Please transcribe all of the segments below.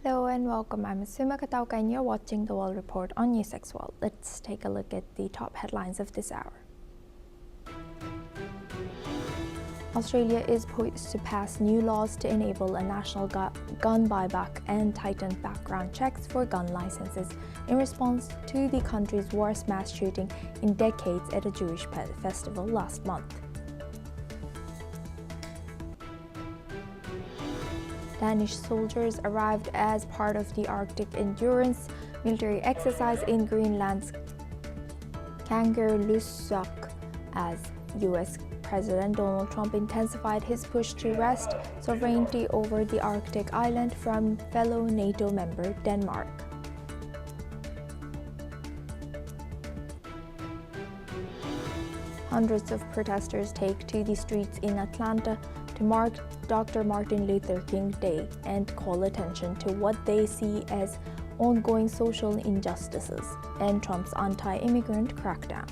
Hello and welcome. I'm Suma Katauka and you're watching the World Report on NewsX World. Let's take a look at the top headlines of this hour. Australia is poised to pass new laws to enable a national gun buyback and tighten background checks for gun licenses in response to the country's worst mass shooting in decades at a Jewish festival last month. Danish soldiers arrived as part of the Arctic Endurance military exercise in Greenland's Kangerlussuaq as U.S. President Donald Trump intensified his push to wrest sovereignty over the Arctic island from fellow NATO member Denmark. Hundreds of protesters take to the streets in Atlanta to mark Dr. Martin Luther King Day and call attention to what they see as ongoing social injustices and Trump's anti-immigrant crackdown.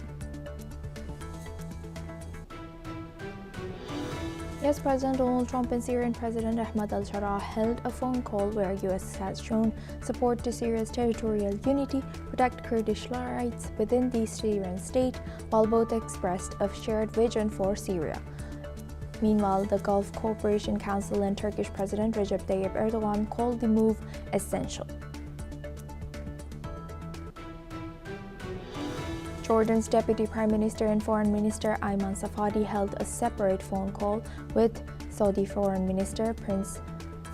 US President Donald Trump and Syrian President Ahmed al-Sharaa held a phone call where US has shown support to Syria's territorial unity, protect Kurdish rights within the Syrian state, while both expressed a shared vision for Syria. Meanwhile, the Gulf Cooperation Council and Turkish President Recep Tayyip Erdogan called the move essential. Jordan's Deputy Prime Minister and Foreign Minister Ayman Safadi held a separate phone call with Saudi Foreign Minister Prince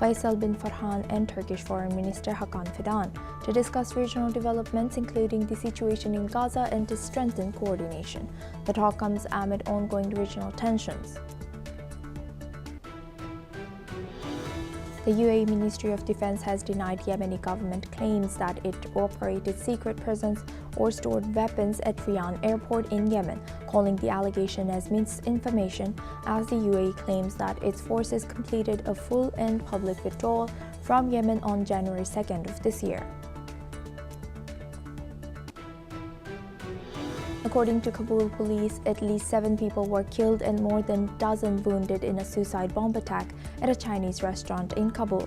Faisal bin Farhan and Turkish Foreign Minister Hakan Fidan to discuss regional developments including the situation in Gaza and to strengthen coordination. The talk comes amid ongoing regional tensions. The UAE Ministry of Defense has denied Yemeni government claims that it operated secret prisons or stored weapons at Riyadh airport in Yemen, calling the allegation as misinformation as the UAE claims that its forces completed a full and public withdrawal from Yemen on January 2nd of this year. According to Kabul police, at least 7 people were killed and more than a dozen wounded in a suicide bomb attack at a Chinese restaurant in Kabul,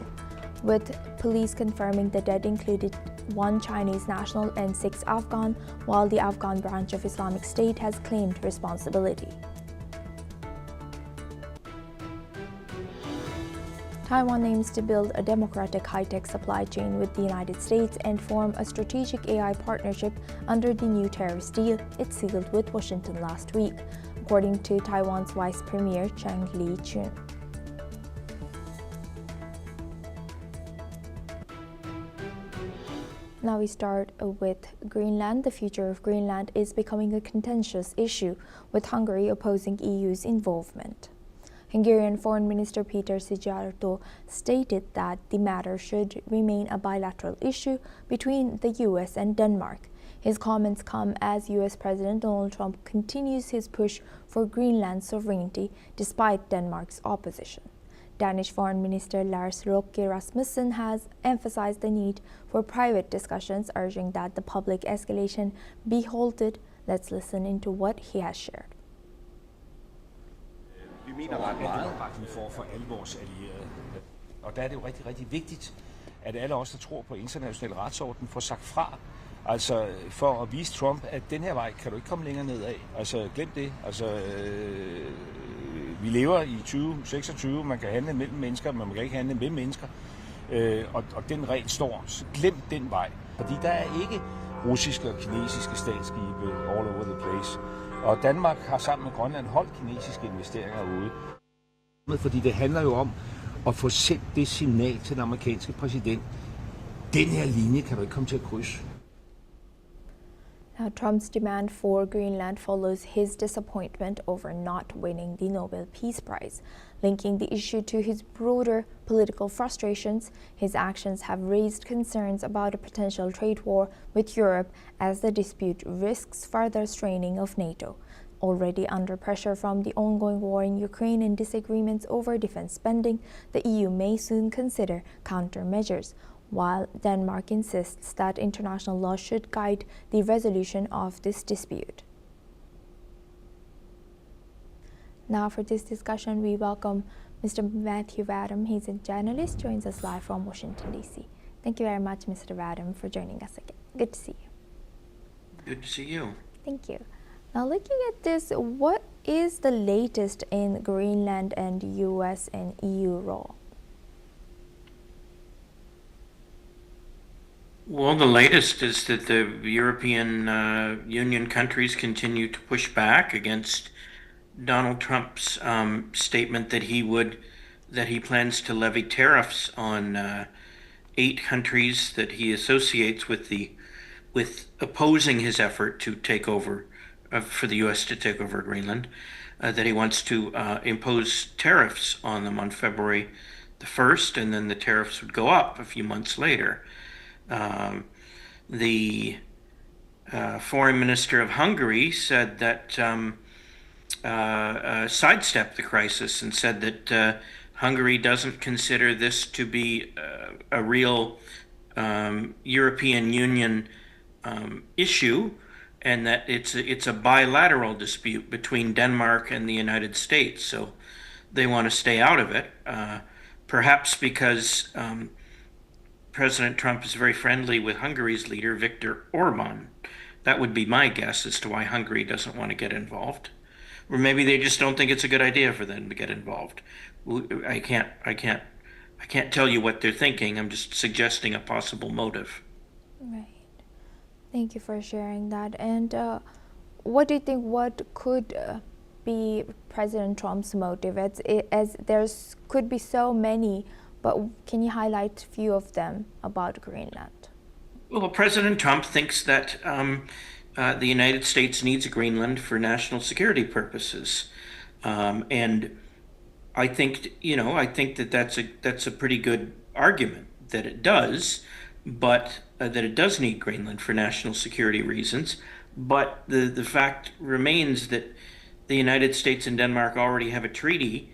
with police confirming the dead included 1 Chinese national and 6 Afghan, while the Afghan branch of Islamic State has claimed responsibility. Taiwan aims to build a democratic high-tech supply chain with the United States and form a strategic AI partnership under the new Tariff deal it sealed with Washington last week, according to Taiwan's Vice Premier Chang Li-chun. Now we start with Greenland. The future of Greenland is becoming a contentious issue, with Hungary opposing EU's involvement. Hungarian Foreign Minister Peter Szijjártó stated that the matter should remain a bilateral issue between the US and Denmark. His comments come as US President Donald Trump continues his push for Greenland sovereignty despite Denmark's opposition. Danish Foreign Minister Lars Løkke Rasmussen has emphasized the need for private discussions, urging that the public escalation be halted. Let's listen into what he has shared. Vi mener ret meget opbakning for alle vores allierede. Og der er det jo rigtig, rigtig vigtigt, at alle os, der tror på international retsorden, får sagt fra. Altså for at vise Trump, at den her vej kan du ikke komme længere nedad. Altså glem det. Altså vi lever i 2026, man kan handle mellem mennesker, men man kan ikke handle med mennesker. Og den regel står, så glem den vej. Fordi der er ikke russiske og kinesiske statsskibe all over the place. Og Danmark har sammen med Grønland holdt kinesiske investeringer ude. Fordi det handler jo om at få sendt det signal til den amerikanske præsident. Den her linje kan du ikke komme til at krydse. Now, Trump's demand for Greenland follows his disappointment over not winning the Nobel Peace Prize. Linking the issue to his broader political frustrations, his actions have raised concerns about a potential trade war with Europe as the dispute risks further straining of NATO. Already under pressure from the ongoing war in Ukraine and disagreements over defense spending, the EU may soon consider countermeasures, while Denmark insists that international law should guide the resolution of this dispute. Now for this discussion, we welcome Mr. Matthew Vadam. He's a journalist, joins us live from Washington, D.C. Thank you very much, Mr. Radom, for joining us again. Good to see you. Good to see you. Thank you. Now, looking at this, what is the latest in Greenland and US and EU role? Well, the latest is that the European Union countries continue to push back against Donald Trump's statement that he plans to levy tariffs on 8 countries that he associates with opposing his effort to take over for the U.S. to take over Greenland. That he wants to impose tariffs on them on February the 1st, and then the tariffs would go up a few months later. The foreign minister of Hungary said that sidestepped the crisis and said that Hungary doesn't consider this to be a real European Union issue, and that it's a bilateral dispute between Denmark and the United States. So they want to stay out of it, perhaps because President Trump is very friendly with Hungary's leader, Viktor Orban. That would be my guess as to why Hungary doesn't want to get involved. Or maybe they just don't think it's a good idea for them to get involved. I can't tell you what they're thinking. I'm just suggesting a possible motive. Right. Thank you for sharing that. And what do you think, what could be President Trump's motive? As there's could be so many, but can you highlight a few of them about Greenland? Well, President Trump thinks that the United States needs Greenland for national security purposes, and I think that that's a pretty good argument that it does, but that it does need Greenland for national security reasons. But the fact remains that the United States and Denmark already have a treaty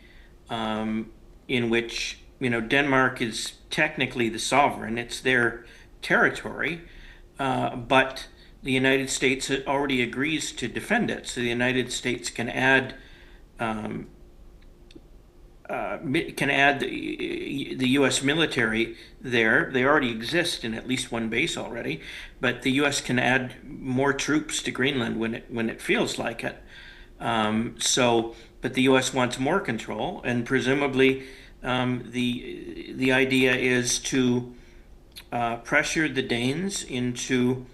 in which Denmark is technically the sovereign; it's their territory, but the United States already agrees to defend it. So the United States can add the U.S. military there. They already exist in at least one base already, but the U.S. can add more troops to Greenland when it feels like it. But the U.S. wants more control, and presumably the idea is to pressure the Danes into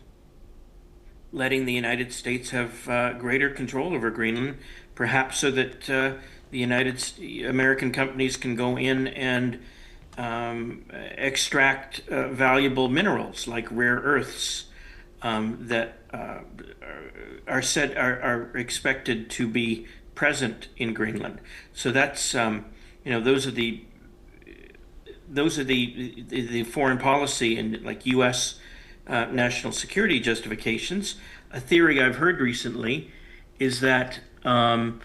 letting the United States have greater control over Greenland, perhaps so that the American companies can go in and extract valuable minerals like rare earths that are expected to be present in Greenland. So that's those are the foreign policy and like U.S. National security justifications. A theory I've heard recently is that and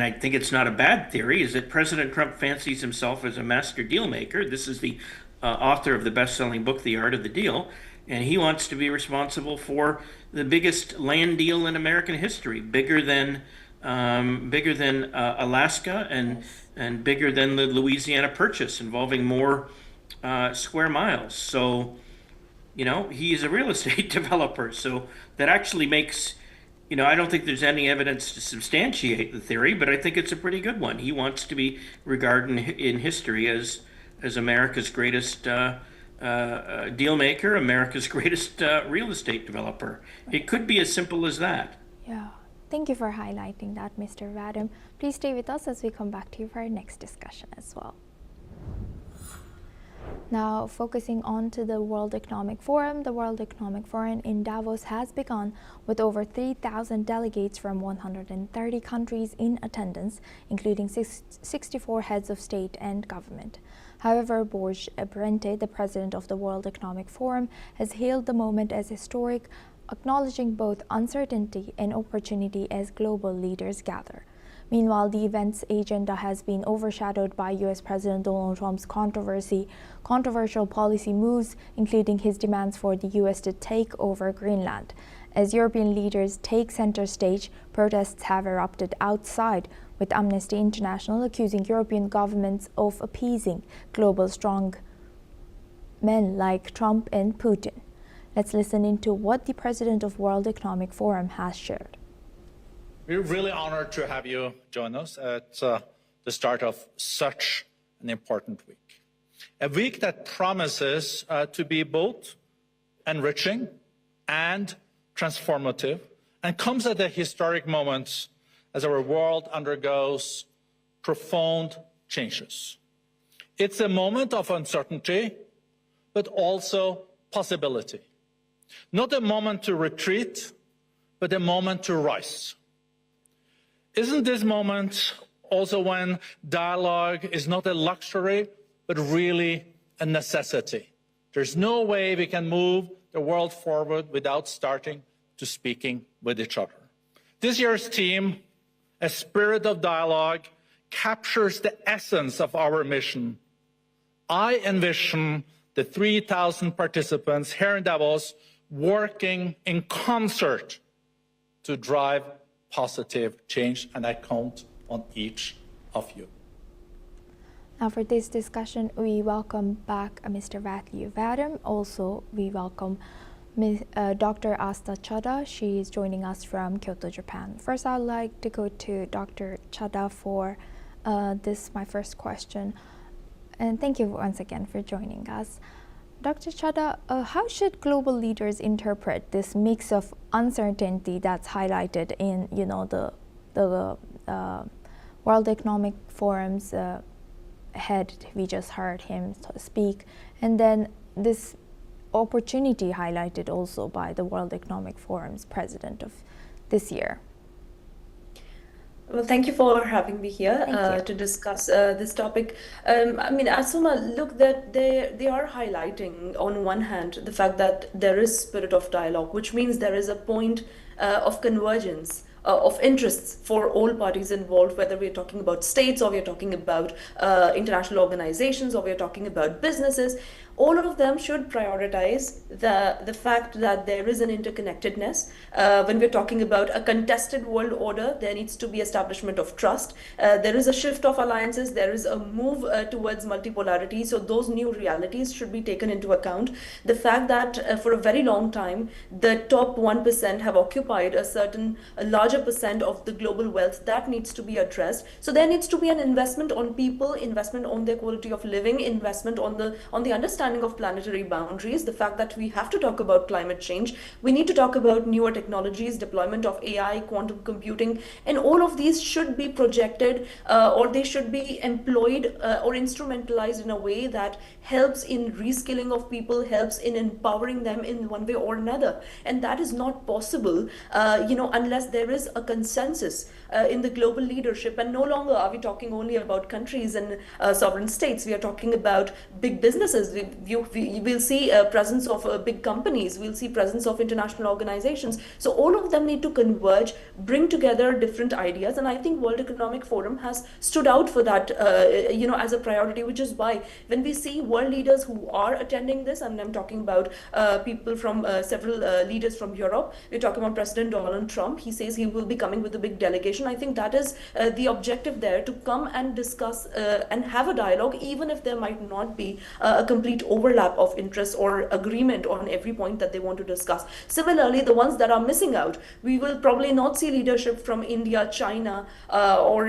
I think it's not a bad theory, is that President Trump fancies himself as a master deal maker. This is the author of the best-selling book, The Art of the Deal, and he wants to be responsible for the biggest land deal in American history, bigger than Alaska and bigger than the Louisiana Purchase, involving more square miles. So, he's a real estate developer. So that actually makes, I don't think there's any evidence to substantiate the theory, but I think it's a pretty good one. He wants to be regarded in history as America's greatest deal maker, America's greatest real estate developer. It could be as simple as that. Yeah. Thank you for highlighting that, Mr. Radom. Please stay with us as we come back to you for our next discussion as well. Now, focusing on to the World Economic Forum. The World Economic Forum in Davos has begun with over 3,000 delegates from 130 countries in attendance, including 64 heads of state and government. However, Borge Brente, the president of the World Economic Forum, has hailed the moment as historic, acknowledging both uncertainty and opportunity as global leaders gather. Meanwhile, the event's agenda has been overshadowed by U.S. President Donald Trump's controversial policy moves, including his demands for the U.S. to take over Greenland. As European leaders take center stage, protests have erupted outside, with Amnesty International accusing European governments of appeasing global strong men like Trump and Putin. Let's listen into what the president of World Economic Forum has shared. We're really honored to have you join us at the start of such an important week. A week that promises to be both enriching and transformative, and comes at a historic moment as our world undergoes profound changes. It's a moment of uncertainty, but also possibility. Not a moment to retreat, but a moment to rise. Isn't this moment also when dialogue is not a luxury, but really a necessity? There's no way we can move the world forward without starting to speaking with each other. This year's theme, A Spirit of Dialogue, captures the essence of our mission. I envision the 3,000 participants here in Davos working in concert to drive positive change, and I count on each of you. Now for this discussion, we welcome back Mr. Matthew Vadam. Also, we welcome Dr. Asta Chada. She is joining us from Kyoto, Japan. First, I'd like to go to Dr. Chada for my first question. And thank you once again for joining us. Dr. Chada, how should global leaders interpret this mix of uncertainty that's highlighted in, the World Economic Forum's head? We just heard him speak, and then this opportunity highlighted also by the World Economic Forum's president of this year. Well, thank you for having me here to discuss this topic. Asuma, look, that they are highlighting on one hand the fact that there is spirit of dialogue, which means there is a point of convergence of interests for all parties involved, whether we're talking about states or we're talking about international organizations or we're talking about businesses. All of them should prioritize the fact that there is an interconnectedness. When we're talking about a contested world order, there needs to be establishment of trust. There is a shift of alliances. There is a move towards multipolarity. So those new realities should be taken into account. The fact that for a very long time, the top 1% have occupied a larger percent of the global wealth, that needs to be addressed. So there needs to be an investment on people, investment on their quality of living, investment on the understanding of planetary boundaries, the fact that we have to talk about climate change. We need to talk about newer technologies, deployment of AI, quantum computing, and all of these should be projected or they should be employed or instrumentalized in a way that helps in reskilling of people, helps in empowering them in one way or another. And that is not possible, unless there is a consensus in the global leadership. And no longer are we talking only about countries and sovereign states. We are talking about big businesses. We will see a presence of big companies. We'll see presence of international organizations. So all of them need to converge, bring together different ideas. And I think World Economic Forum has stood out for that, as a priority, which is why when we see world leaders who are attending this, and I'm talking about people from several leaders from Europe, we're talking about President Donald Trump. He says he will be coming with a big delegation. I think that is the objective there, to come and discuss and have a dialogue, even if there might not be a complete overlap of interest or agreement on every point that they want to discuss. Similarly, the ones that are missing out, we will probably not see leadership from India, China, or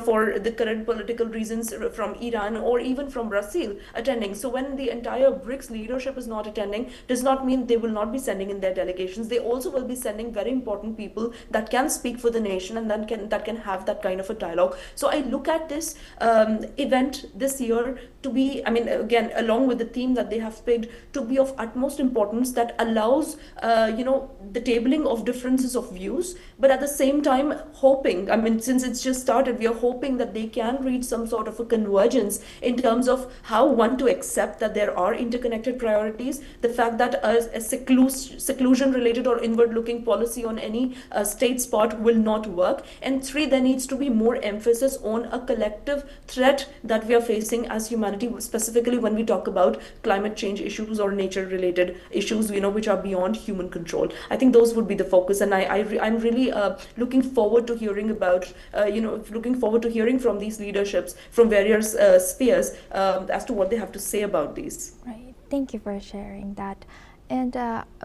for the current political reasons from Iran or even from Brazil attending. So when the entire BRICS leadership is not attending, does not mean they will not be sending in their delegations. They also will be sending very important people that can speak for the nation and that can have that kind of a dialogue. So I look at this event this year to be, again, along with the theme that they have picked, to be of utmost importance, that allows the tabling of differences of views, but at the same time hoping, since it's just started, we are hoping that they can reach some sort of a convergence in terms of how one to accept that there are interconnected priorities, the fact that a seclusion related or inward looking policy on any state's part will not work, and three, there needs to be more emphasis on a collective threat that we are facing as humanity, specifically when we talk about climate change issues or nature related issues, which are beyond human control. I think those would be the focus, and I'm really looking forward to hearing about, looking forward to hearing from these leaderships from various spheres as to what they have to say about these. Right. Thank you for sharing that. And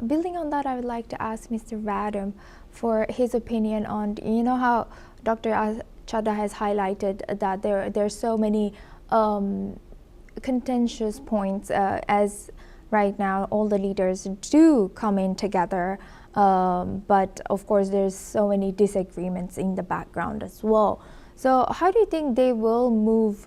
building on that, I would like to ask Mr. Vadam for his opinion on, you know, how Dr. Chadha has highlighted that there's so many contentious points as right now all the leaders do come in together, but of course there's so many disagreements in the background as well. So how do you think they will move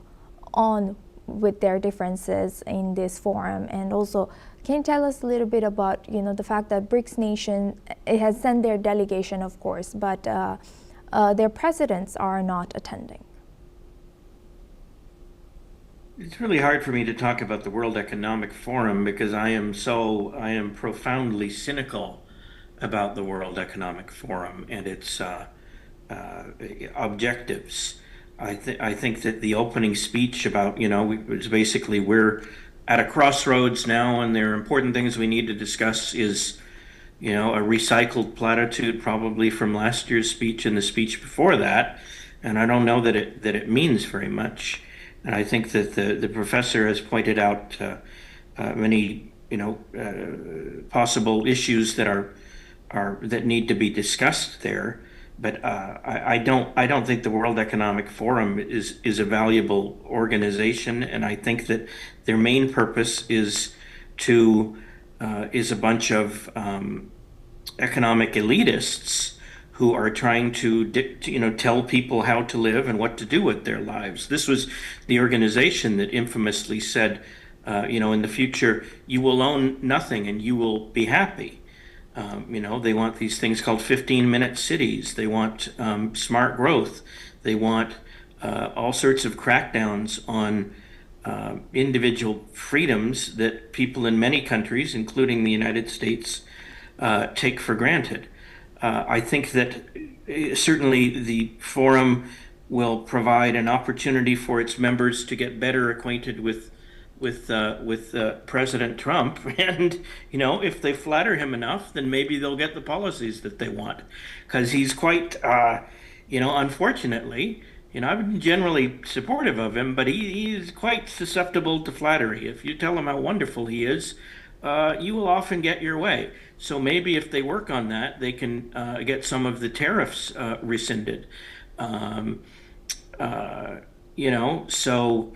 on with their differences in this forum? And also, can you tell us a little bit about, you know, the fact that BRICS nation, it has sent their delegation, of course, but their presidents are not attending? It's really hard for me to talk about the World Economic Forum because I am profoundly cynical about the World Economic Forum and its objectives. I think that the opening speech about, you know, it's basically we're at a crossroads now and there are important things we need to discuss is, you know, a recycled platitude probably from last year's speech and the speech before that. And I don't know that it means very much. And I think that the professor has pointed out many, you know, possible issues that that need to be discussed there. But I don't think the World Economic Forum is a valuable organization, and I think that their main purpose is a bunch of economic elitists who are trying to tell people how to live and what to do with their lives. This was the organization that infamously said, in the future, you will own nothing and you will be happy. They want these things called 15-minute cities. They want smart growth. They want all sorts of crackdowns on individual freedoms that people in many countries, including the United States, take for granted. I think that certainly the forum will provide an opportunity for its members to get better acquainted with President Trump, and if they flatter him enough, then maybe they'll get the policies that they want, because he's quite, unfortunately, I've been generally supportive of him, but he is quite susceptible to flattery. If you tell him how wonderful he is, you will often get your way. So maybe if they work on that, they can get some of the tariffs rescinded. So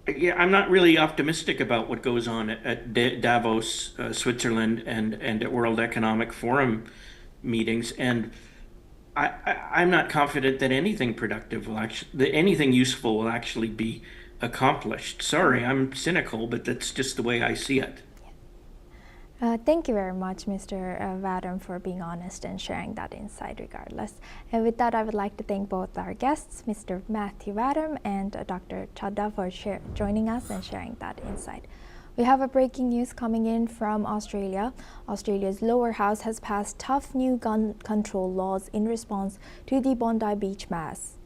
yeah, I'm not really optimistic about what goes on at Davos, Switzerland, and at World Economic Forum meetings. And I'm not confident that anything productive anything useful will actually be accomplished. Sorry, I'm cynical, but that's just the way I see it. Thank you very much, Mr. Vadam, for being honest and sharing that insight regardless. And with that, I would like to thank both our guests, Mr. Matthew Vadam and Dr. Chadha, for joining us and sharing that insight. We have a breaking news coming in from Australia. Australia's lower house has passed tough new gun control laws in response to the Bondi beach mass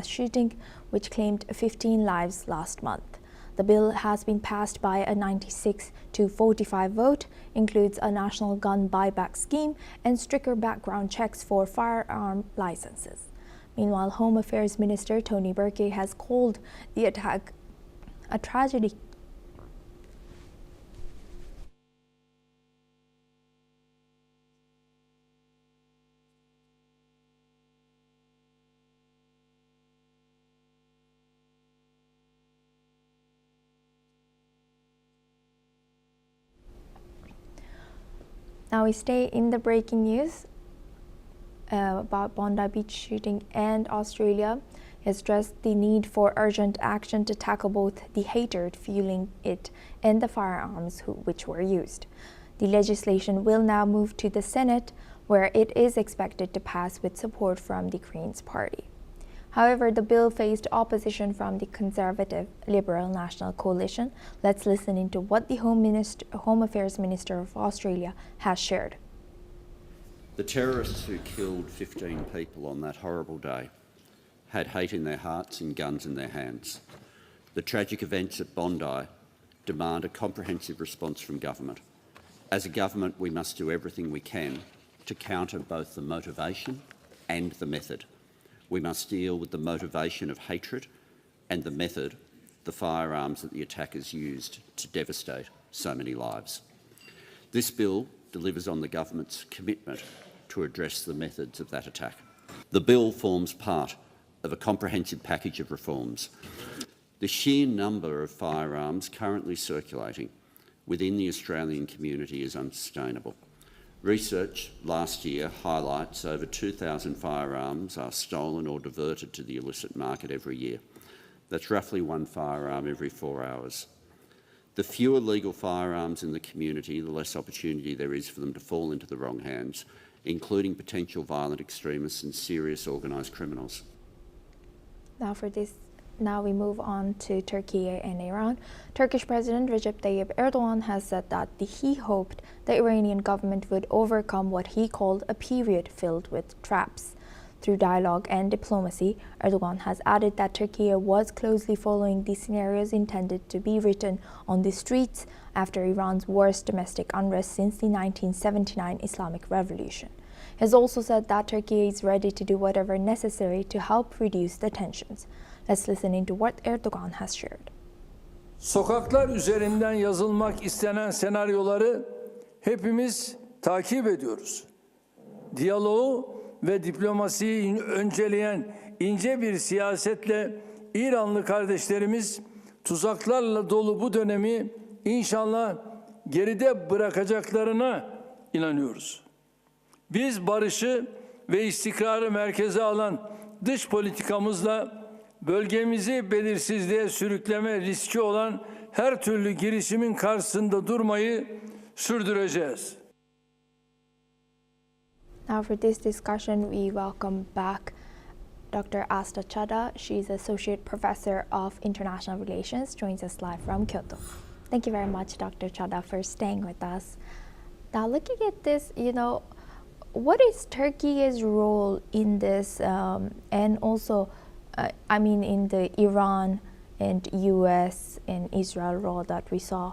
shooting, which claimed 15 lives last month. The bill has been passed by a 96-45 vote, includes a national gun buyback scheme and stricter background checks for firearm licenses. Meanwhile, Home Affairs Minister Tony Burke has called the attack a tragedy. Now we stay in the breaking news about Bondi Beach shooting, and Australia has stressed the need for urgent action to tackle both the hatred fueling it and the firearms which were used. The legislation will now move to the Senate, where it is expected to pass with support from the Greens Party. However, the bill faced opposition from the Conservative Liberal National Coalition. Let's listen into what the Home Affairs Minister of Australia has shared. The terrorists who killed 15 people on that horrible day had hate in their hearts and guns in their hands. The tragic events at Bondi demand a comprehensive response from government. As a government, we must do everything we can to counter both the motivation and the method. We must deal with the motivation of hatred and the method, the firearms that the attackers used to devastate so many lives. This bill delivers on the government's commitment to address the methods of that attack. The bill forms part of a comprehensive package of reforms. The sheer number of firearms currently circulating within the Australian community is unsustainable. Research last year highlights over 2,000 firearms are stolen or diverted to the illicit market every year. That's roughly one firearm every 4 hours. The fewer legal firearms in the community, the less opportunity there is for them to fall into the wrong hands, including potential violent extremists and serious organised criminals. Now we move on to Turkey and Iran. Turkish President Recep Tayyip Erdogan has said that he hoped the Iranian government would overcome what he called a period filled with traps. Through dialogue and diplomacy, Erdogan has added that Turkey was closely following the scenarios intended to be written on the streets after Iran's worst domestic unrest since the 1979 Islamic Revolution. He has also said that Turkey is ready to do whatever necessary to help reduce the tensions. Let's listen into what Erdogan has shared. Sokaklar üzerinden yazılmak istenen senaryoları hepimiz takip ediyoruz. Diyaloğu ve diplomasiyi önceleyen ince bir siyasetle İranlı kardeşlerimiz tuzaklarla dolu bu dönemi inşallah geride bırakacaklarına inanıyoruz. Biz barışı ve istikrarı merkeze alan dış politikamızla bölgemizi belirsizliğe sürükleme riski olan her türlü girişimin karşısında durmayı sürdüreceğiz. Now for this discussion, we welcome back Dr. Asta Chada. She's Associate Professor of International Relations, joins us live from Kyoto. Thank you very much, Dr. Chada, for staying with us. Now looking at this, what is Turkey's role in this and also in the Iran and US and Israel role that we saw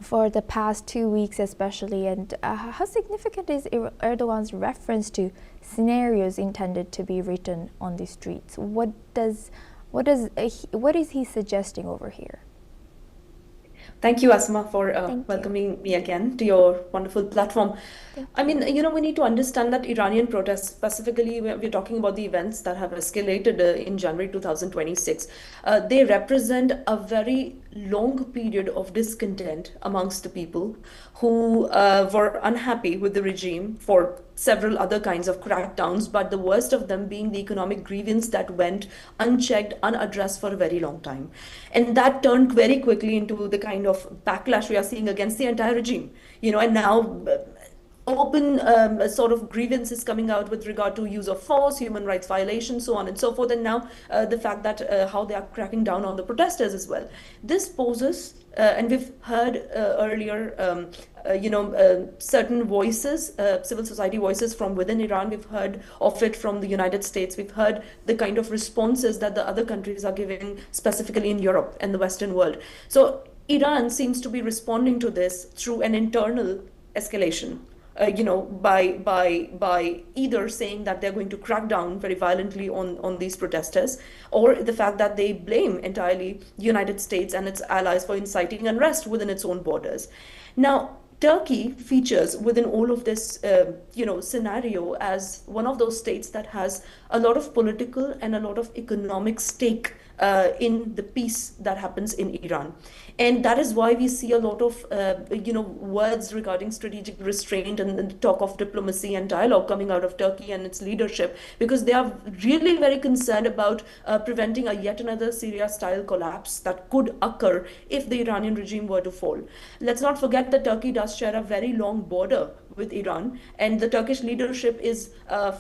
for the past 2 weeks especially, and how significant is Erdogan's reference to scenarios intended to be written on the streets? What is he suggesting over here? Thank you, Asma, for welcoming me again to your wonderful platform. I mean, we need to understand that Iranian protests, specifically, we're talking about the events that have escalated in January 2026. They represent a very long period of discontent amongst the people who were unhappy with the regime for several other kinds of crackdowns, but the worst of them being the economic grievance that went unchecked, unaddressed for a very long time. And that turned very quickly into the kind of backlash we are seeing against the entire regime. And now open sort of grievances coming out with regard to use of force, human rights violations, so on and so forth. And now the fact that how they are cracking down on the protesters as well. This poses, and we've heard earlier, certain voices, civil society voices from within Iran. We've heard of it from the United States. We've heard the kind of responses that the other countries are giving, specifically in Europe and the Western world. So Iran seems to be responding to this through an internal escalation. By either saying that they're going to crack down very violently on these protesters, or the fact that they blame entirely the United States and its allies for inciting unrest within its own borders. Now, Turkey features within all of this, scenario as one of those states that has a lot of political and a lot of economic stake in the peace that happens in Iran. And that is why we see a lot of, words regarding strategic restraint and talk of diplomacy and dialogue coming out of Turkey and its leadership, because they are really very concerned about preventing a yet another Syria-style collapse that could occur if the Iranian regime were to fall. Let's not forget that Turkey does share a very long border with Iran, and the Turkish leadership is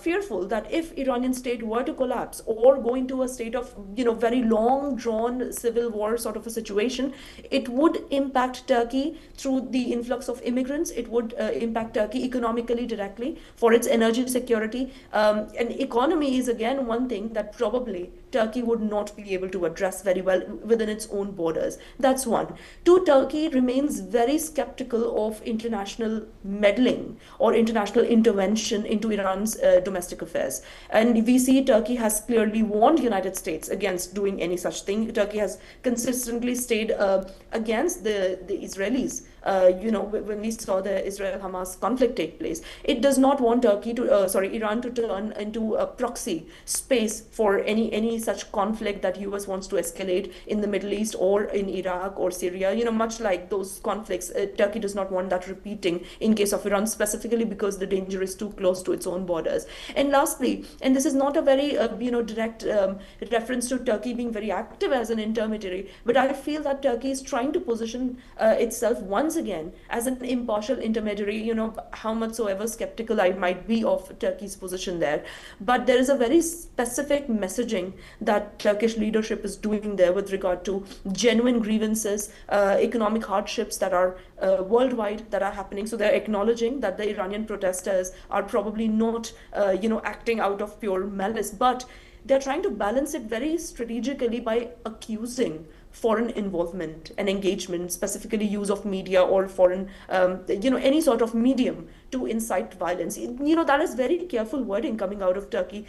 fearful that if Iranian state were to collapse or go into a state of very long drawn civil war sort of a situation, it would impact Turkey through the influx of immigrants. It would impact Turkey economically directly for its energy security, and economy is again one thing that probably Turkey would not be able to address very well within its own borders. That's one. Two, Turkey remains very skeptical of international meddling or international intervention into Iran's domestic affairs. And we see Turkey has clearly warned United States against doing any such thing. Turkey has consistently stayed against the Israelis. When we saw the Israel-Hamas conflict take place, it does not want Iran to turn into a proxy space for any such conflict that US wants to escalate in the Middle East or in Iraq or Syria. Much like those conflicts, Turkey does not want that repeating in case of Iran, specifically because the danger is too close to its own borders. And lastly, and this is not a very direct reference to Turkey being very active as an intermediary, but I feel that Turkey is trying to position itself once again as an impartial intermediary, how much soever skeptical I might be of Turkey's position there. But there is a very specific messaging that Turkish leadership is doing there with regard to genuine grievances, economic hardships that are worldwide that are happening. So they're acknowledging that the Iranian protesters are probably not, acting out of pure malice, but they're trying to balance it very strategically by accusing foreign involvement and engagement, specifically use of media or foreign, any sort of medium to incite violence. That is very careful wording coming out of Turkey,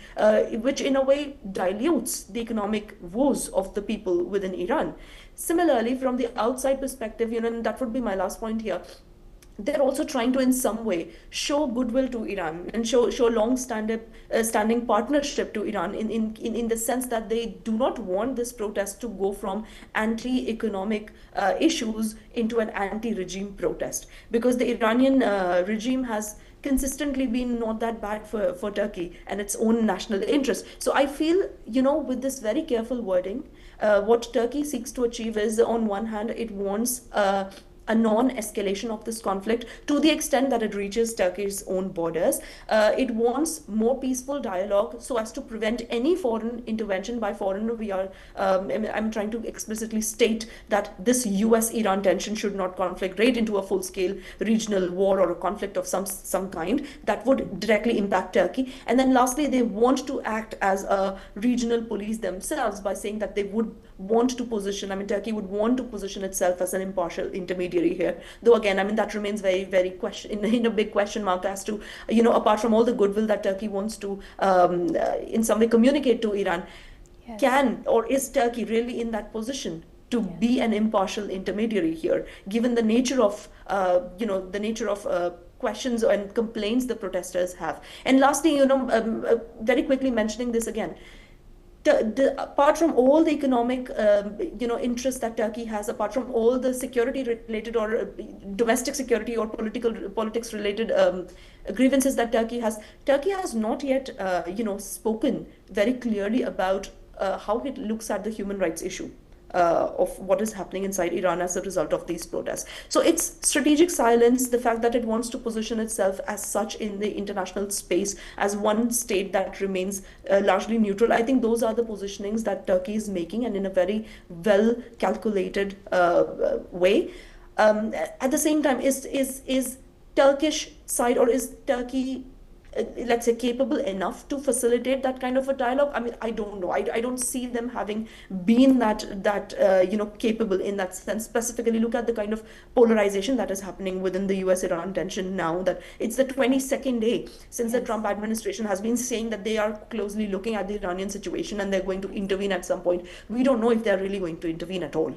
which in a way dilutes the economic woes of the people within Iran. Similarly, from the outside perspective, and that would be my last point here, they're also trying to in some way show goodwill to Iran and show long-standing partnership to Iran in the sense that they do not want this protest to go from anti-economic issues into an anti-regime protest, because the Iranian regime has consistently been not that bad for Turkey and its own national interest. So I feel, with this very careful wording, what Turkey seeks to achieve is, on one hand, it wants a non-escalation of this conflict to the extent that it reaches Turkey's own borders. It wants more peaceful dialogue so as to prevent any foreign intervention. By foreign, I'm trying to explicitly state that this US-Iran tension should not conflagrate into a full-scale regional war or a conflict of some kind that would directly impact Turkey. And then lastly, they want to act as a regional police themselves by saying that they would want to position, Turkey would want to position itself as an impartial intermediary here. Though again, that remains very, very in a big question mark as to, apart from all the goodwill that Turkey wants to in some way communicate to Iran, yes, can or is Turkey really in that position to be an impartial intermediary here, given the nature of, questions and complaints the protesters have. And lastly, very quickly mentioning this again, apart from all the economic, interests that Turkey has, apart from all the security-related or domestic security or politics-related grievances that Turkey has not yet, spoken very clearly about how it looks at the human rights issue of what is happening inside Iran as a result of these protests. So it's strategic silence, the fact that it wants to position itself as such in the international space as one state that remains largely neutral. I think those are the positionings that Turkey is making, and in a very well calculated way. At the same time, is Turkish side, or is Turkey, let's say, capable enough to facilitate that kind of a dialogue? I don't know. I don't see them having been that capable in that sense. Specifically, look at the kind of polarization that is happening within the US-Iran tension now, that it's the 22nd day since the Trump administration has been saying that they are closely looking at the Iranian situation and they're going to intervene at some point. We don't know if they're really going to intervene at all.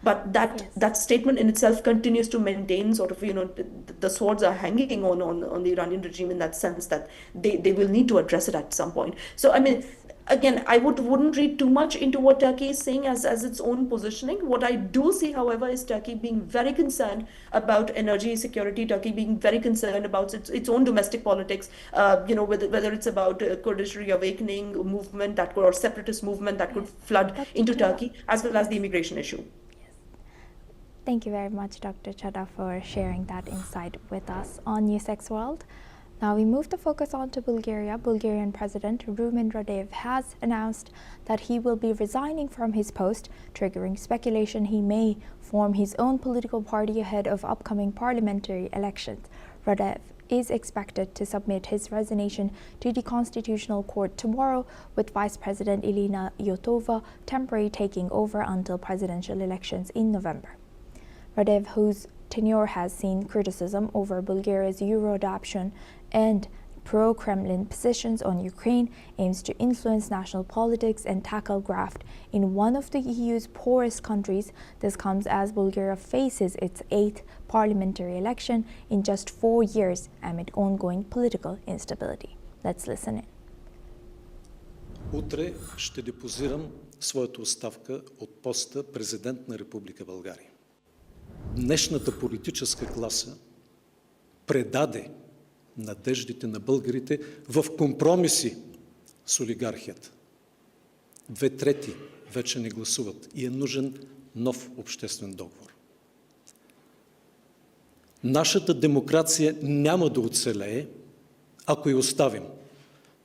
But that statement in itself continues to maintain sort of, the swords are hanging on the Iranian regime in that sense that they will need to address it at some point. So, again, I wouldn't read too much into what Turkey is saying as its own positioning. What I do see, however, is Turkey being very concerned about energy security, Turkey being very concerned about its own domestic politics, whether it's about Kurdish reawakening movement or separatist movement that could flood into Turkey, as well as the immigration issue. Thank you very much, Dr. Chadha, for sharing that insight with us on NewsX World. Now we move the focus on to Bulgaria. Bulgarian President Rumen Radev has announced that he will be resigning from his post, triggering speculation he may form his own political party ahead of upcoming parliamentary elections. Radev is expected to submit his resignation to the Constitutional Court tomorrow, with Vice President Elena Yotova temporarily taking over until presidential elections in November. Radev, whose tenure has seen criticism over Bulgaria's Euro adoption and pro-Kremlin positions on Ukraine, aims to influence national politics and tackle graft in one of the EU's poorest countries. This comes as Bulgaria faces its 8th parliamentary election in just 4 years amid ongoing political instability. Let's listen in. Утре ще депозирам своята оставка от поста президент на Република България. Днешната политическа класа предаде надеждите на българите в компромиси с олигархията. 2/3 вече не гласуват и е нужен нов обществен договор. Нашата демокрация няма да оцелее, ако я оставим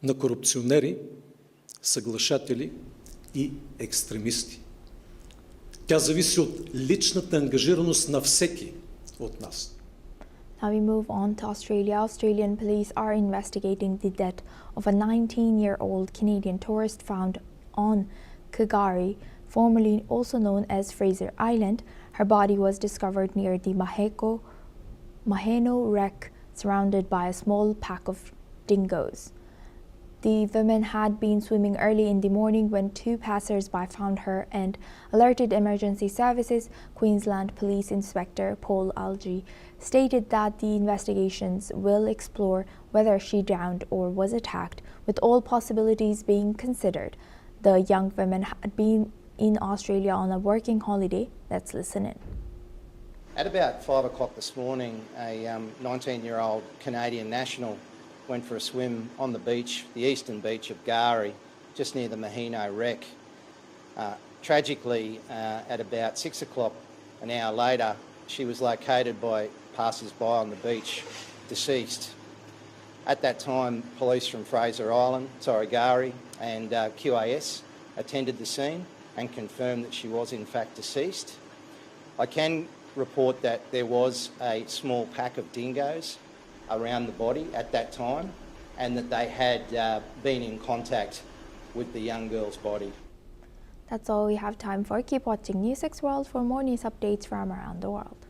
на корупционери, съглашатели и екстремисти. Тя зависи от личната ангажираност на всеки от нас. Now we move on to Australia. Australian police are investigating the death of a 19-year-old Canadian tourist found on K'gari, formerly also known as Fraser Island. Her body was discovered near the Maheno wreck, surrounded by a small pack of dingoes. The woman had been swimming early in the morning when 2 passers-by found her and alerted emergency services. Queensland Police Inspector Paul Algie stated that the investigations will explore whether she drowned or was attacked, with all possibilities being considered. The young woman had been in Australia on a working holiday. Let's listen in. At about 5 o'clock this morning, a 19-year-old Canadian national went for a swim on the beach, the eastern beach of Gari, just near the Maheno wreck. Tragically, at about 6 o'clock an hour later, she was located by passers-by on the beach, deceased. At that time, police from Fraser Island, Gari, and QAS attended the scene and confirmed that she was in fact deceased. I can report that there was a small pack of dingoes around the body at that time, and that they had been in contact with the young girl's body. That's all we have time for. Keep watching NewsX World for more news updates from around the world.